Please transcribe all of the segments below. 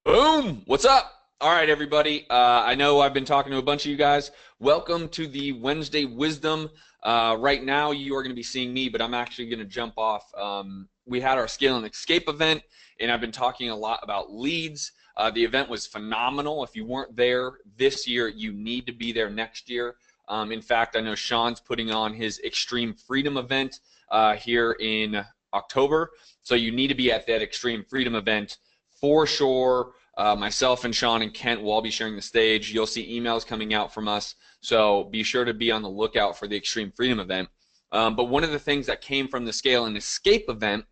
Boom! What's up? All right, everybody. I know I've been talking to a bunch of you guys. Welcome to the Wednesday Wisdom. Right now, you are going to be seeing me, but I'm actually going to jump off. We had our Scale and Escape event, and I've been talking a lot about leads. The event was phenomenal. If you weren't there this year, you need to be there next year. In fact, I know Sean's putting on his Extreme Freedom event here in October, so you need to be at that Extreme Freedom event for sure. Myself and Sean and Kent will all be sharing the stage. You'll see emails coming out from us, so be sure to be on the lookout for the Extreme Freedom event. But one of the things that came from the Scale and Escape event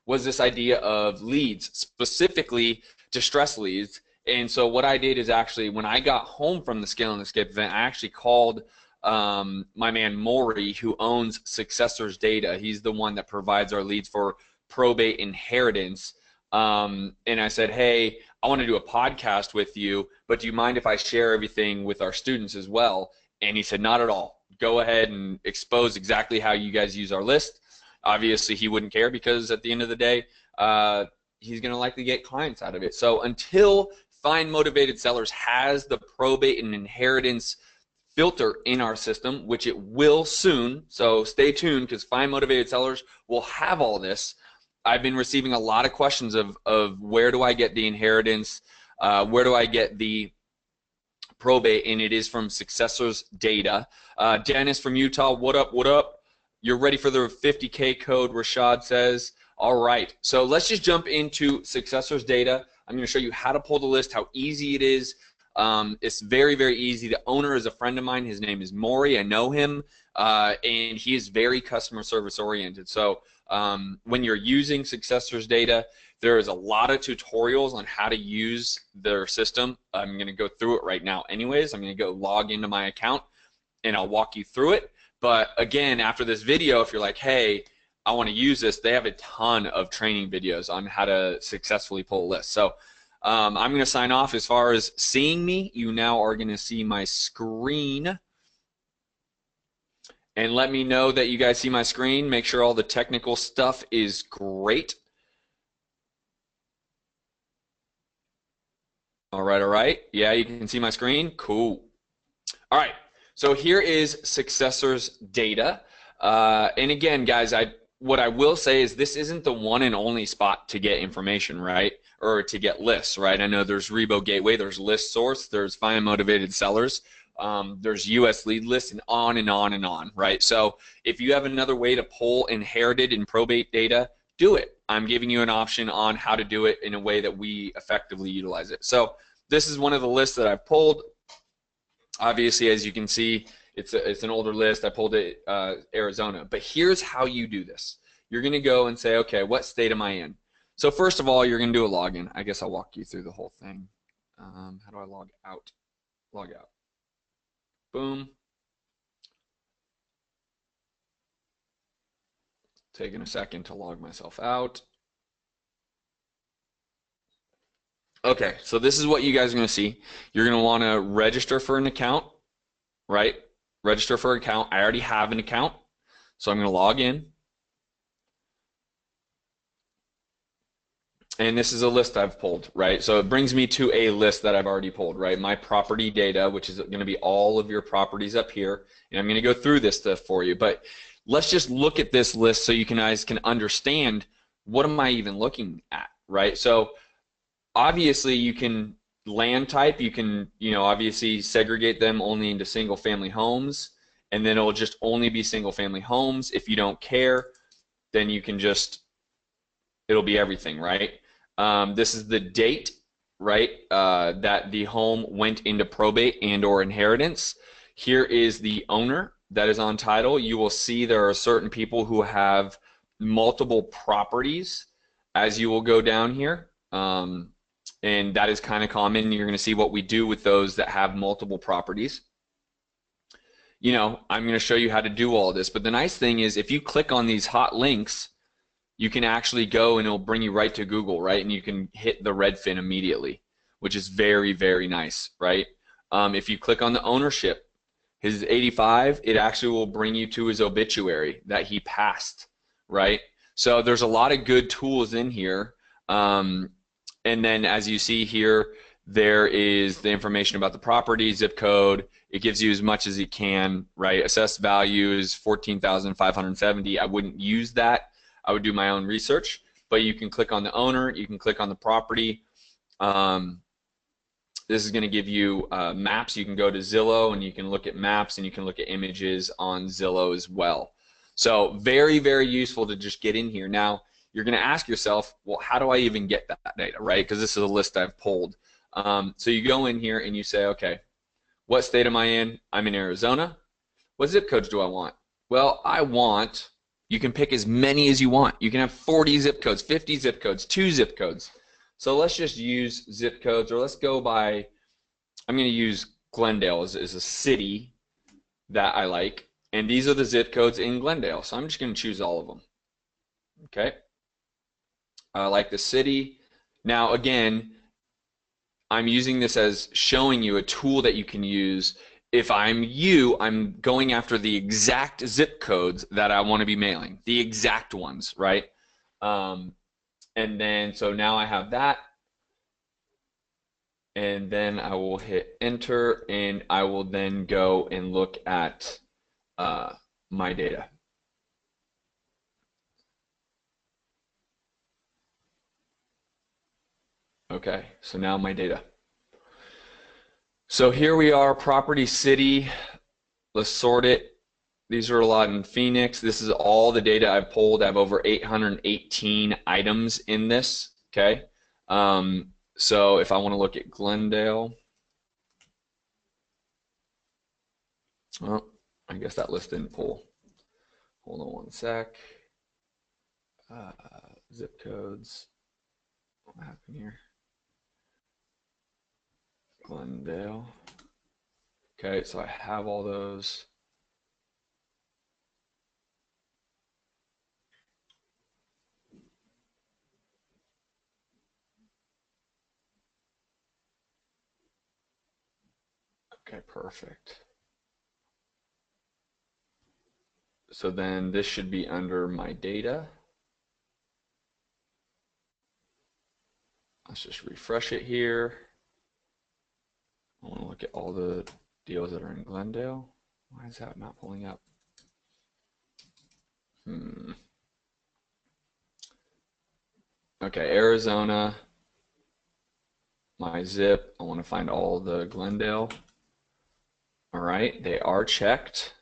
was this idea of leads, specifically distress leads. And so what I did is actually, when I got home from the Scale and Escape event, I actually called my man Maury, who owns Successors Data. He's the one that provides our leads for probate inheritance. And I said, hey, I want to do a podcast with you, but do you mind if I share everything with our students as well? And he said, not at all. Go ahead and expose exactly how you guys use our list. Obviously, he wouldn't care because at the end of the day, he's going to likely get clients out of it. So until Find Motivated Sellers has the probate and inheritance filter in our system, which it will soon, so stay tuned because Find Motivated Sellers will have all this. I've been receiving a lot of questions of where do I get the inheritance, where do I get the probate, and it is from Successors Data. Dennis from Utah, what up, what up? You're ready for the 50K code, Rashad says. All right, so let's just jump into Successors Data. I'm going to show you how to pull the list, how easy it is. It's very, very easy. The owner is a friend of mine. His name is Maury. I know him, and he is very customer service oriented. So when you're using Successors Data, there is a lot of tutorials on how to use their system. I'm going to go through it right now anyways. I'm going to go log into my account, and I'll walk you through it. But again, after this video, if you're like, hey, I want to use this, they have a ton of training videos on how to successfully pull a list. So I'm going to sign off. As far as seeing me, you now are going to see my screen. And let me know that you guys see my screen. Make sure all the technical stuff is great. All right, all right. Yeah, you can see my screen. Cool. All right. So here is Successors Data. And again, guys, what I will say is this isn't the one and only spot to get information, right? Or to get lists, right? I know there's REWW Gateway, there's List Source, there's Find Motivated Sellers, there's US Lead List, and on and on and on, right? So if you have another way to pull inherited and probate data, do it. I'm giving you an option on how to do it in a way that we effectively utilize it. So this is one of the lists that I've pulled. Obviously, as you can see, it's an older list. I pulled it Arizona. But here's how you do this. You're going to go and say, okay, what state am I in? So first of all, you're going to do a login. I guess I'll walk you through the whole thing. How do I log out? Log out. Boom. Taking a second to log myself out. Okay, so this is what you guys are going to see. You're going to want to register for an account, right? Register for an account. I already have an account, so I'm going to log in. And this is a list I've pulled, right? So it brings me to a list that I've already pulled, right? My property data, which is going to be all of your properties up here. And I'm going to go through this stuff for you. But let's just look at this list so you guys can understand what am I even looking at, right? So obviously you can land type, you can, obviously segregate them only into single family homes, and then it'll just only be single family homes. If you don't care, then you can just, it'll be everything, right? This is the date, right, that the home went into probate and or inheritance. Here is the owner that is on title. You will see there are certain people who have multiple properties as you will go down here. And that is kind of common. You're going to see what we do with those that have multiple properties. I'm going to show you how to do all this. But the nice thing is if you click on these hot links, you can actually go and it'll bring you right to Google, right? And you can hit the Redfin immediately, which is very, very nice, right? If you click on the ownership, his 85, it actually will bring you to his obituary that he passed, right? So there's a lot of good tools in here. And then as you see here, there is the information about the property, zip code. It gives you as much as it can, right? Assessed value is 14,570. I wouldn't use that. I would do my own research, but you can click on the owner, you can click on the property. This is going to give you maps. You can go to Zillow and you can look at maps and you can look at images on Zillow as well. So very, very useful to just get in here. Now, you're going to ask yourself, well, how do I even get that data, right? Because this is a list I've pulled. So you go in here and you say, okay, what state am I in? I'm in Arizona. What zip codes do I want? Well, you can pick as many as you want. You can have 40 zip codes, 50 zip codes, 2 zip codes. So let's just use zip codes, or let's go by, I'm going to use Glendale as a city that I like. And these are the zip codes in Glendale. So I'm just going to choose all of them. Okay. I like the city. Now, again, I'm using this as showing you a tool that you can use. If I'm you, I'm going after the exact zip codes that I want to be mailing, the exact ones, right? And then, so now I have that. And then I will hit enter, and I will then go and look at my data. Okay, so now my data. So here we are, property, city. Let's sort it. These are a lot in Phoenix. This is all the data I've pulled. I have over 818 items in this, okay? So if I want to look at Glendale, well, I guess that list didn't pull. Hold on one sec. Zip codes. What happened here? Glendale. Okay, so I have all those. Okay, perfect. So then this should be under my data. Let's just refresh it here. I want to look at all the deals that are in Glendale. Why is that not pulling up? Okay, Arizona, my zip. I want to find all the Glendale. All right, they are checked.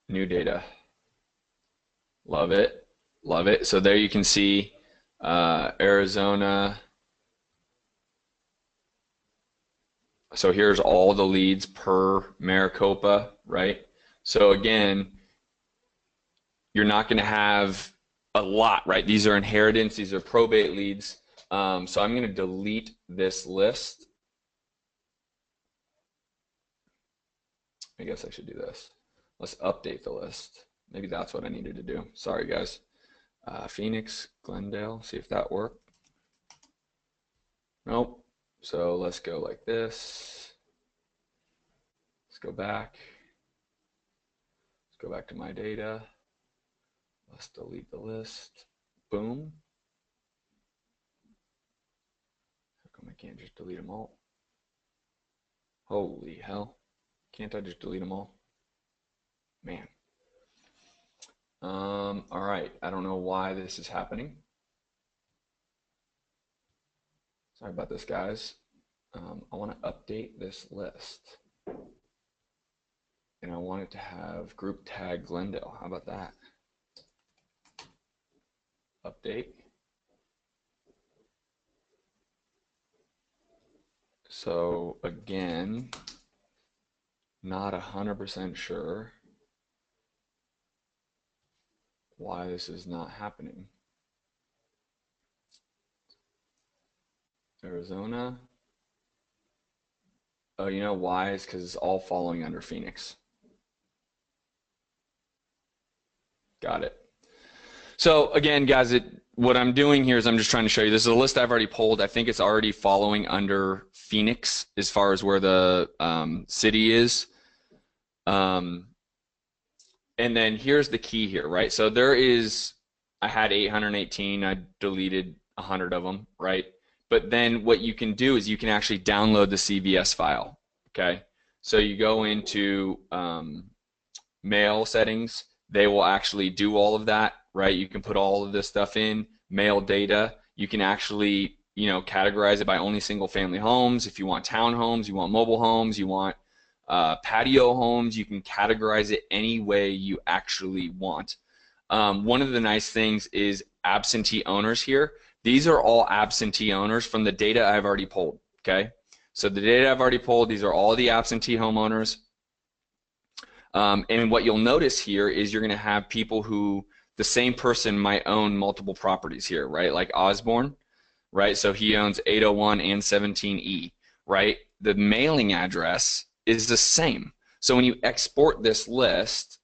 New data. Love it. Love it. So there you can see Arizona. So here's all the leads per Maricopa, right? So again, you're not going to have a lot, right? These are inheritance, these are probate leads. So I'm going to delete this list. I guess I should do this. Let's update the list. Maybe that's what I needed to do. Sorry, guys. Phoenix, Glendale, see if that worked. Nope. So let's go like this. Let's go back. Let's go back to my data. Let's delete the list. Boom. How come I can't just delete them all? Holy hell. Can't I just delete them all? Man. All right. I don't know why this is happening. Sorry about this, guys. I want to update this list. And I want it to have group tag Glendale. How about that? Update. So again, not 100% sure why this is not happening. Arizona. Oh, you know why? It's because it's all following under Phoenix. Got it. So again, guys, what I'm doing here is I'm just trying to show you. This is a list I've already pulled. I think it's already following under Phoenix as far as where the city is. And then here's the key here, right? So there is, I had 818, I deleted 100 of them, right? But then what you can do is you can actually download the CVS file, okay? So you go into mail settings, they will actually do all of that, right? You can put all of this stuff in, mail data. You can actually, you know, categorize it by only single family homes. If you want townhomes, you want mobile homes, you want patio homes, you can categorize it any way you actually want. One of the nice things is absentee owners here. These are all absentee owners from the data I've already pulled, okay? So the data I've already pulled, these are all the absentee homeowners. And what you'll notice here is you're going to have people who, the same person might own multiple properties here, right? Like Osborne, right? So he owns 801 and 17E, right? The mailing address is the same. So when you export this list,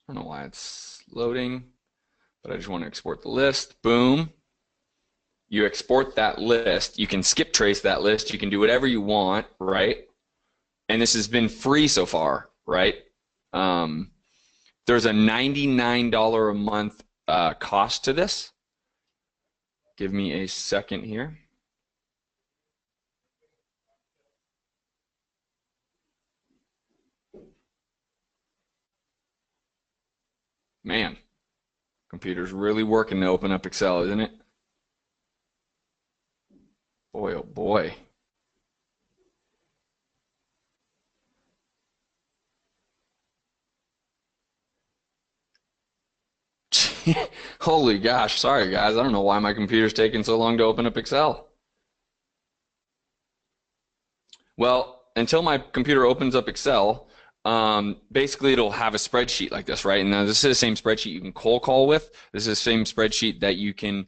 I don't know why it's loading, but I just want to export the list. Boom. You export that list. You can skip trace that list. You can do whatever you want, right? And this has been free so far, right? There's a $99 a month cost to this. Give me a second here. Man, computer's really working to open up Excel, isn't it? Boy, oh boy. Holy gosh, sorry guys. I don't know why my computer's taking so long to open up Excel. Well, until my computer opens up Excel, basically it'll have a spreadsheet like this, right? And now this is the same spreadsheet you can cold call with. This is the same spreadsheet that you can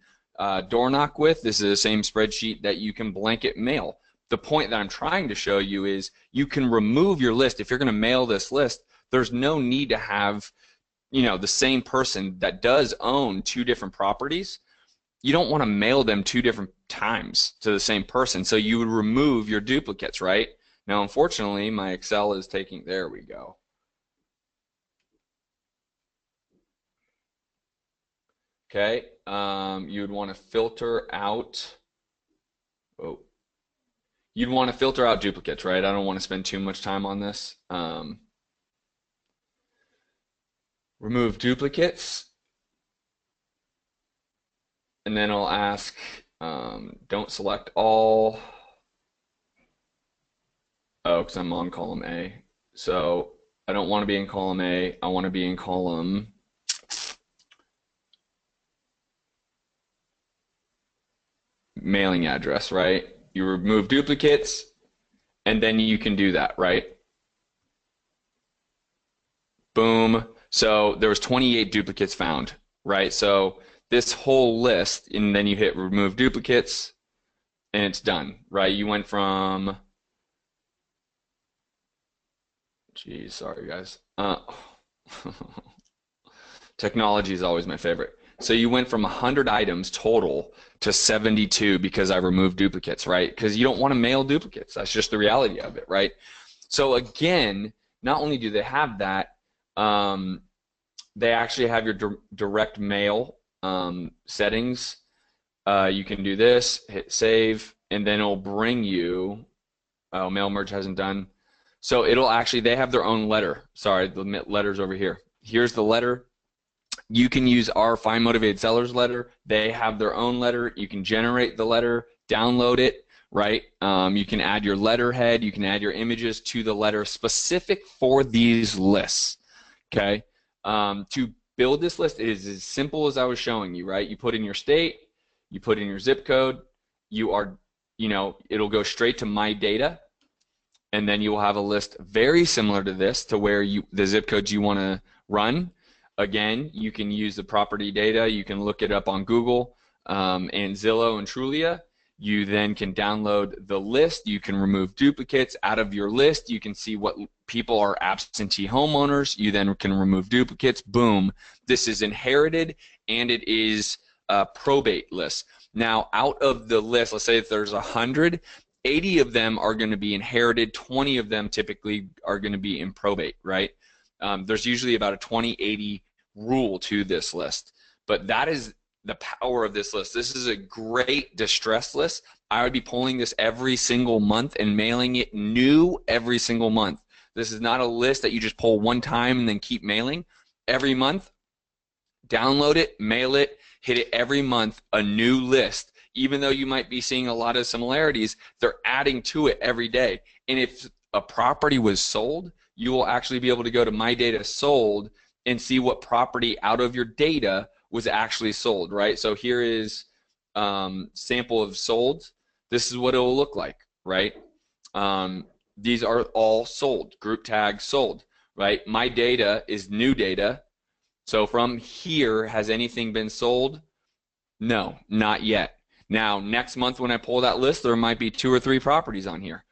door knock with. This is the same spreadsheet that you can blanket mail. The point that I'm trying to show you is you can remove your list. If you're going to mail this list, there's no need to have, you know, the same person that does own two different properties. You don't want to mail them two different times to the same person, so you would remove your duplicates, right? Now, unfortunately, my Excel is taking, there we go. Okay, you would want to filter out, you'd want to filter out duplicates, right? I don't want to spend too much time on this. Remove duplicates, and then I'll ask, don't select all. Oh, because I'm on column A. So I don't want to be in column A. I want to be in column mailing address, right? You remove duplicates, and then you can do that, right? Boom. So there was 28 duplicates found, right? So this whole list, and then you hit remove duplicates, and it's done, right? You went from, geez, sorry guys. Technology is always my favorite. So you went from 100 items total to 72 because I removed duplicates, right? Because you don't want to mail duplicates. That's just the reality of it, right? So again, not only do they have that, they actually have your direct mail settings. You can do this, hit save, and then it'll bring you, oh, mail merge hasn't done. So it'll actually, they have their own letter. Sorry, the letter's over here. Here's the letter. You can use our Find Motivated Sellers letter. They have their own letter. You can generate the letter, download it, right? You can add your letterhead. You can add your images to the letter specific for these lists, okay? To build this list, it is as simple as I was showing you, right? You put in your state, you put in your zip code, you are, you know, it'll go straight to my data, and then you will have a list very similar to this, to where you, the zip codes you want to run. Again, you can use the property data. You can look it up on Google and Zillow and Trulia. You then can download the list. You can remove duplicates out of your list. You can see what people are absentee homeowners. You then can remove duplicates. Boom. This is inherited, and it is a probate list. Now, out of the list, let's say if there's 100, 80 of them are going to be inherited, 20 of them typically are going to be in probate, right? There's usually about a 20-80 rule to this list, but that is the power of this list. This is a great distress list. I would be pulling this every single month and mailing it new every single month. This is not a list that you just pull one time and then keep mailing. Every month, download it, mail it, hit it every month, a new list. Even though you might be seeing a lot of similarities, they're adding to it every day. And if a property was sold, you will actually be able to go to My Data Sold and see what property out of your data was actually sold, right? So here is sample of sold. This is what it will look like, right? These are all sold, group tag sold, right? My data is new data. So from here, has anything been sold? No, not yet. Now, next month when I pull that list, there might be 2 or 3 properties on here.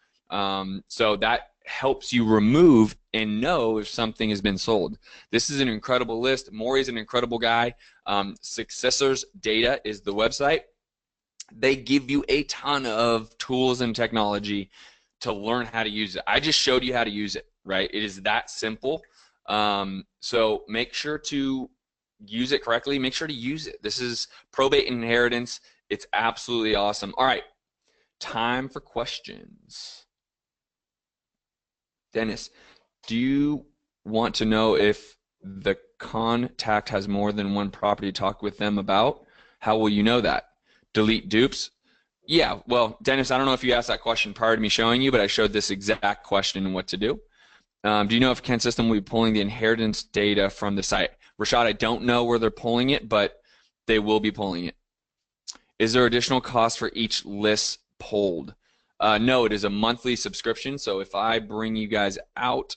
So that helps you remove and know if something has been sold. This is an incredible list. Maury's an incredible guy. Successors Data is the website. They give you a ton of tools and technology to learn how to use it. I just showed you how to use it, right? It is that simple. So make sure to use it correctly. Make sure to use it. This is probate inheritance. It's absolutely awesome. All right, time for questions. Dennis, do you want to know if the contact has more than one property to talk with them about? How will you know that? Delete dupes? Yeah, well, Dennis, I don't know if you asked that question prior to me showing you, but I showed this exact question and what to do. Do you know if Ken's system will be pulling the inheritance data from the site? Rashad, I don't know where they're pulling it, but they will be pulling it. Is there additional cost for each list pulled? No, it is a monthly subscription. So if I bring you guys out,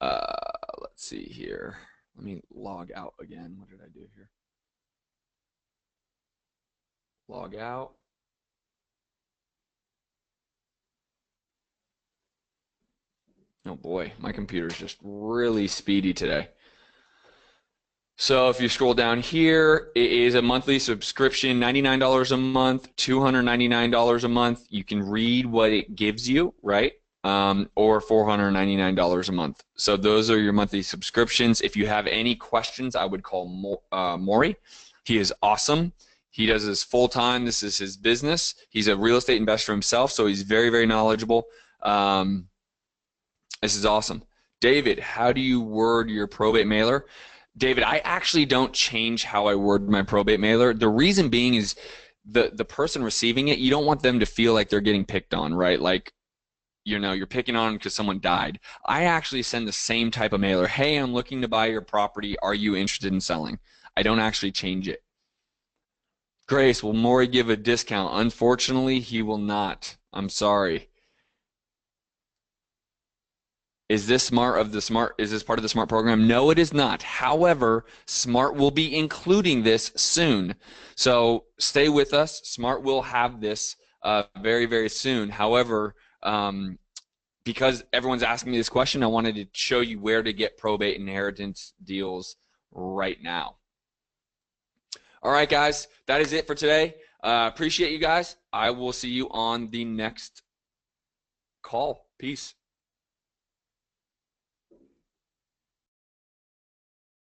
let's see here. Let me log out again. What did I do here? Log out. Oh boy, my computer is just really speedy today. So if you scroll down here, it is a monthly subscription, $99 a month, $299 a month. You can read what it gives you, right? Or $499 a month. So those are your monthly subscriptions. If you have any questions, I would call Maury. He is awesome. He does this full time. This is his business. He's a real estate investor himself, so he's very, very knowledgeable. This is awesome. David, how do you word your probate mailer? David, I actually don't change how I word my probate mailer. The reason being is the person receiving it, you don't want them to feel like they're getting picked on, right? Like, you know, you're picking on because someone died. I actually send the same type of mailer. Hey, I'm looking to buy your property. Are you interested in selling? I don't actually change it. Grace, will Maury give a discount? Unfortunately, he will not. I'm sorry. Is this smart of the smart? Is this part of the smart program? No, it is not. However, smart will be including this soon. So stay with us. Smart will have this very, very soon. However, because everyone's asking me this question, I wanted to show you where to get probate inheritance deals right now. All right, guys, that is it for today. Appreciate you guys. I will see you on the next call. Peace.